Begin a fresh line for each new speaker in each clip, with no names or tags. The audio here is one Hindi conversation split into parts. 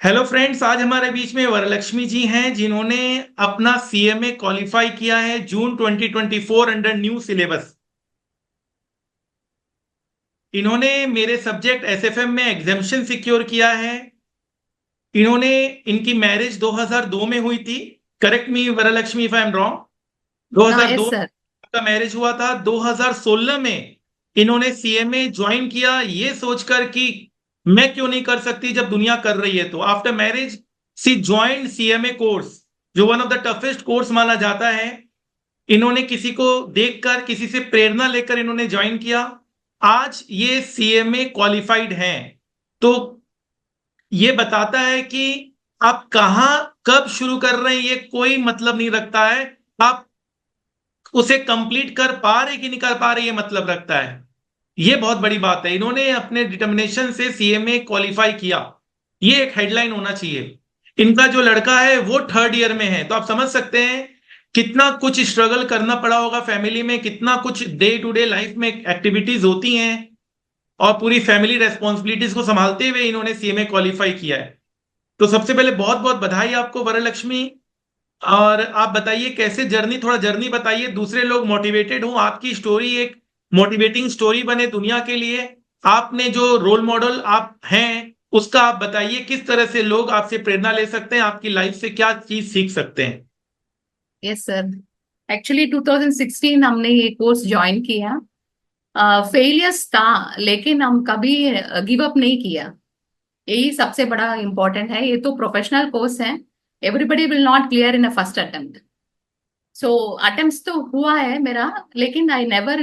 हेलो फ्रेंड्स, आज हमारे बीच में वरलक्ष्मी जी हैं जिन्होंने अपना सीएमए क्वालिफाई किया है जून 2024 अंडर न्यू सिलेबस। इन्होंने मेरे सब्जेक्ट एसएफएम में एग्जामिशन सिक्योर किया है। इन्होंने इनकी मैरिज 2002 में हुई थी। Correct me Varalakshmi if I am wrong.
Yes
2002
sir.
का मैरिज हुआ था। 2016 में इन्होंने सीएमए ज्वाइन किया ये सोचकर कि मैं क्यों नहीं कर सकती जब दुनिया कर रही है। तो after marriage C join CMA course, जो one of the toughest course माना जाता है। इन्होंने किसी को देखकर, किसी से प्रेरणा लेकर इन्होंने ज्वाइन किया। आज ये सीएमए क्वालिफाइड हैं। तो ये बताता है कि आप कहां कब शुरू कर रहे हैं ये कोई मतलब नहीं रखता है। आप उसे कंप्लीट कर पा रहे कि नहीं कर पा रहे ये मतलब रखता है। ये बहुत बड़ी बात है। इन्होंने अपने डिटर्मिनेशन से सीएमए क्वालिफाई किया, ये एक हेडलाइन होना चाहिए। इनका जो लड़का है वो थर्ड ईयर में है, तो आप समझ सकते हैं कितना कुछ स्ट्रगल करना पड़ा होगा फैमिली में, कितना कुछ डे टू डे लाइफ में एक्टिविटीज होती हैं, और पूरी फैमिली रेस्पॉन्सिबिलिटीज को संभालते हुए इन्होंने सीएमए क्वालिफाई किया है। तो सबसे पहले बहुत बहुत बधाई आपको वरलक्ष्मी। और आप बताइए कैसे जर्नी, थोड़ा जर्नी बताइए, दूसरे लोग मोटिवेटेड हों, आपकी स्टोरी एक मोटिवेटिंग स्टोरी बने दुनिया के लिए। आपने जो रोल मॉडल आप हैं उसका आप बताइए, किस तरह से लोग आपसे प्रेरणा ले सकते हैं, आपकी लाइफ से क्या चीज सीख सकते हैं।
Yes sir. एक्चुअली 2016 हमने ये कोर्स ज्वाइन किया। फेलियर्स था, लेकिन हम कभी गिव अप नहीं किया। यही सबसे बड़ा इम्पोर्टेंट है। ये तो प्रोफेशनल कोर्स है। Everybody will not clear in a first attempt. So attempts तो हुआ है मेरा, लेकिन I never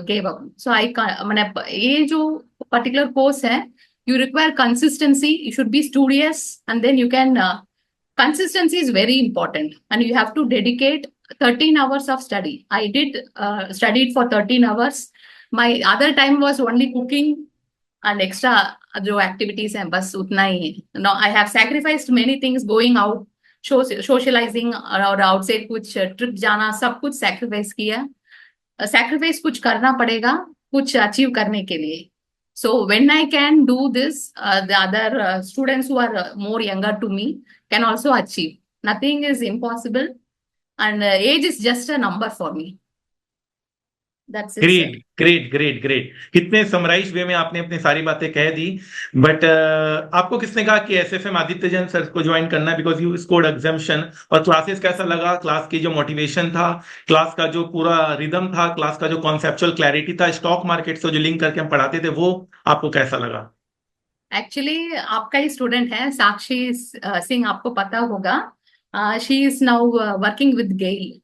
gave up. So I मैंने ये जो पर्टिकुलर कोर्स है, you require consistency, you should be studious, and then you can consistency is very important, and you have to dedicate 13 hours of study. I did studied for 13 hours. My other time was only cooking and extra जो activities हैं, बस उतना ही है। No, I have sacrificed many things, going out, socializing और outside कुछ trip जाना, सब कुछ sacrifice किया। Sacrifice कुछ करना पड़ेगा कुछ अचीव करने के लिए। So when I can do this, the other students who are more younger to me can also achieve. Nothing is impossible, and age is just a number for me. That's it, sir.
Great great great great, कितने समराइज वे में आपने अपनी सारी बातें कह दी। बट आपको किसने कहा कि एसएफएम आदित्य जैन सर को ज्वाइन करना है? Because you scored exemption. और क्लासेस कैसा लगा? क्लास की जो मोटिवेशन था, क्लास का जो पूरा रिदम था, क्लास का जो कॉन्सेप्चुअल क्लैरिटी था, स्टॉक मार्केट से जो लिंक करके हम पढ़ाते थे, वो आपको कैसा लगा?
एक्चुअली आपका ही स्टूडेंट है साक्षी सिंह, आपको पता होगा। She is now working with GAIL.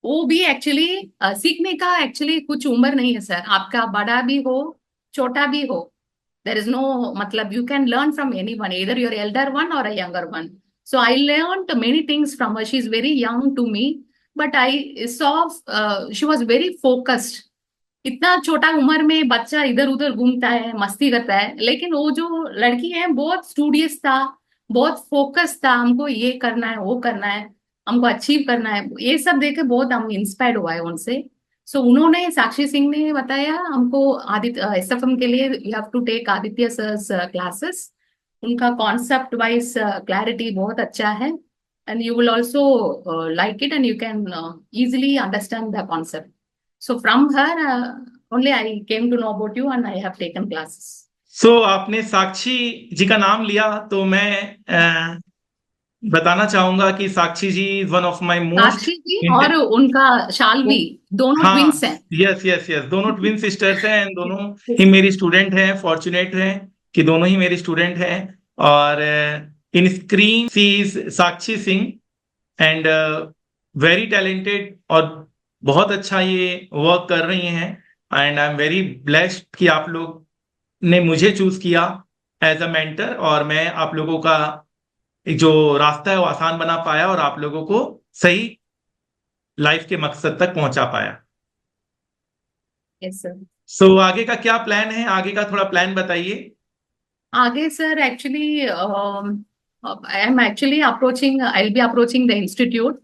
वो भी एक्चुअली सीखने का एक्चुअली कुछ उम्र नहीं है सर। आपका बड़ा भी हो, छोटा भी हो, there is no matlab, you can learn from anyone, either you're elder one or a younger one. So I learned many things from her. She's very young to me, but I saw she was very focused. इतना छोटा उम्र में बच्चा इधर उधर घूमता है, मस्ती करता है, लेकिन वो जो लड़की है बहुत स्टूडियस था, बहुत फोकस था। हमको ये करना है, वो करना है, हमको अचीव करना है, ये सब देख के बहुत हम इंस्पायर्ड हुआ है उनसे। सो उन्होंने, साक्षी सिंह ने बताया हमको, आदित्य एसएफएम के लिए you have to take Aditya sir's classes. उनका कॉन्सेप्ट वाइज क्लैरिटी बहुत अच्छा है, and you will also like it, and you can easily understand the concept. So from her only I came to know about you, and I have taken classes.
आपने साक्षी जी का नाम लिया तो मैं बताना चाहूंगा कि Sakshi ji is one of my most.
Sakshi ji और उनका शाल्वी, दोनों
हाँ,
ट्विंस हैं।
यस यस यस, दोनों ट्विन सिस्टर्स हैं एंड दोनों ही मेरी स्टूडेंट हैं। फॉर्चुनेट हैं कि दोनों ही मेरी स्टूडेंट हैं। और in screen she is Sakshi Singh, and very talented, और बहुत अच्छा ये वर्क कर रही हैं। And I am very blessed कि आप लोग ने मुझे चूज किया एज अ मेंटर, और मैं आप लोगों का जो रास्ता है वो आसान बना पाया और आप लोगों को सही लाइफ के मकसद तक पहुंचा पाया।
Yes sir.
आगे का क्या प्लान है? आगे का थोड़ा प्लान बताइए।
आगे sir, actually I am actually approaching, I will be approaching the institute.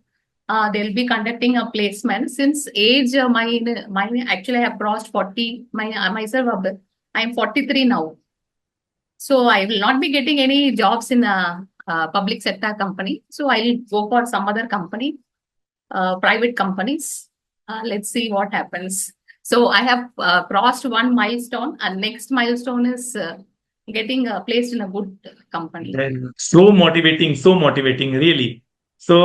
They will be conducting a placement. Since age, my actually I have crossed 40. Myself, I am 43 now. So I will not be getting any jobs in a public sector company. So I'll go for some other company, private companies. Let's see what happens. So I have crossed one milestone, and next milestone is getting placed in a good company.
So motivating really. So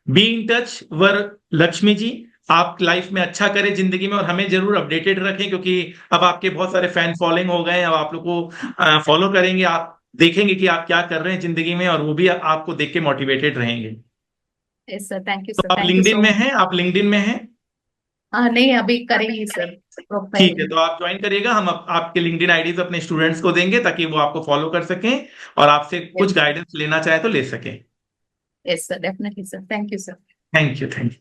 be in touch were Lakshmi ji. आप लाइफ में अच्छा करें जिंदगी में, और हमें जरूर अपडेटेड रखें, क्योंकि अब आपके बहुत सारे फैन फॉलोइंग हो गए हैं. अब आप लोग को फॉलो करेंगे, आप देखेंगे कि आप क्या कर रहे हैं जिंदगी में, और वो भी आपको देख के मोटिवेटेड रहेंगे.
Yes sir, thank you
तो
sir,
आप
thank you
लिंक्डइन
so
में
much.
हैं, आप लिंक्डइन में हैं?
नहीं, अभी करेंगे सर
ठीक है,
प्रोफाइल.
तो आप ज्वाइन करिएगा. हम आपके लिंक्डइन आईडीज अपने स्टूडेंट्स को देंगे, ताकि वो आपको फॉलो कर सकें और आपसे
Yes,
कुछ गाइडेंस लेना चाहे तो ले सकें.
yes sir, definitely sir, thank you sir.
Thank you.